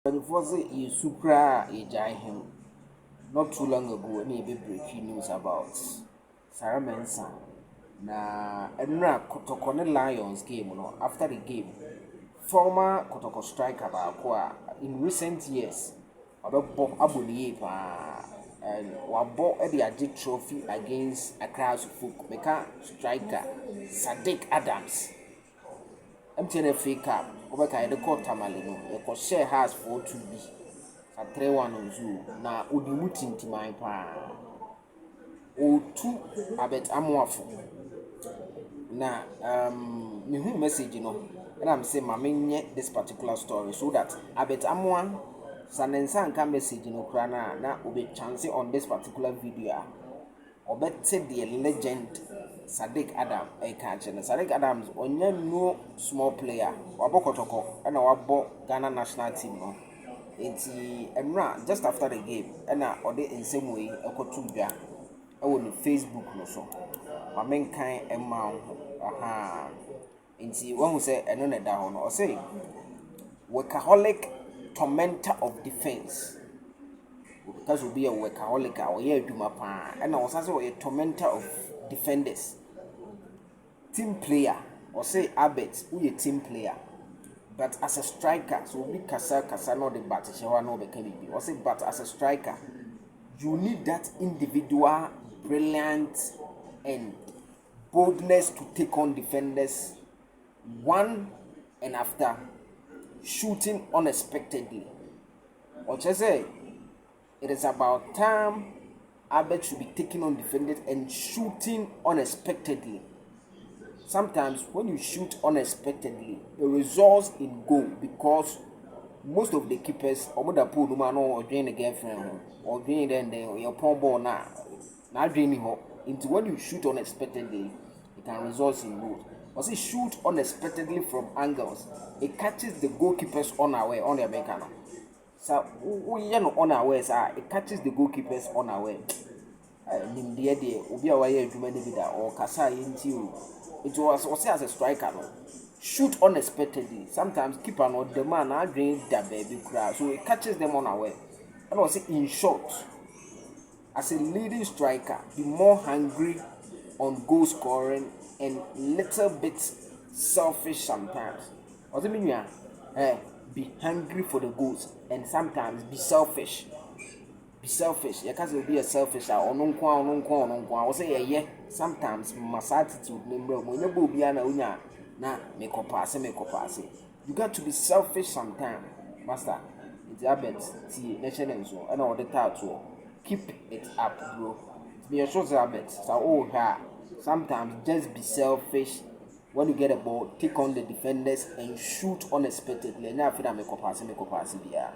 But it was a supra a him not too long ago, maybe breaking news about Sarah Mensah. Na Enra Kotoko Lions game, after the game, former Kotoko striker in recent years, Odobo Abuni and Wabo Eddie trophy against a crowd of Meka striker Sadick Adams. MTN FA Cup, Obeka the court tamale no, e share has 4-2B. Sa 3-1 on zoo. Na Udimuti ntimai pa. O2 abet Amoah. Na me who message and I'm saying my this particular story so that abet Amoah sanensa nka message krana na obe chance on this particular video. Obete the legend Sadick Adam Sadick Adams onye no small player wabo Kotoko and wabo Ghana national team no enti emra just after the game and ode in same way ekotu bia on Facebook no so ma menkan emma aha enti one who say eno na da ho no say workaholic tormentor of defense because will be a workaholic or yeah pa and also a tormentor of defenders team player or say Abet who a team player but as a striker so we kasa no the bat no be can or say but as a striker you need that individual brilliance and boldness to take on defenders one and after shooting unexpectedly or just say it is about time Abet should be taking on defenders and shooting unexpectedly. Sometimes when you shoot unexpectedly, it results in goal because most of the keepers, or the pool man or drain the girlfriend or drain then your pawn ball now draining her into when you shoot unexpectedly, it can result in goal. But see, shoot unexpectedly from angles, it catches the goalkeepers unaware on their mechanic. So we are not unaware, it catches the goalkeepers unaware. Nimdia de Ubi away Jumedida or Kasa into you. It was also as a striker. Shoot unexpectedly. Sometimes keeper not the man I drink that baby cry. So it catches them unaware. And I say in short, as a leading striker, be more hungry on goal scoring and little bit selfish sometimes. What do you mean? Be hungry for the goals and sometimes be selfish. Be selfish. You can't be a selfish. I say yeah. Sometimes my attitude when you be na make up pass. You got to be selfish sometimes, master. It's habit. See, nation so and all the tattoo. Keep it up, bro. Be a short habit. So sometimes just be selfish. When you get a ball, take on the defenders and shoot unexpectedly. And now I feel that make up pass. Yeah.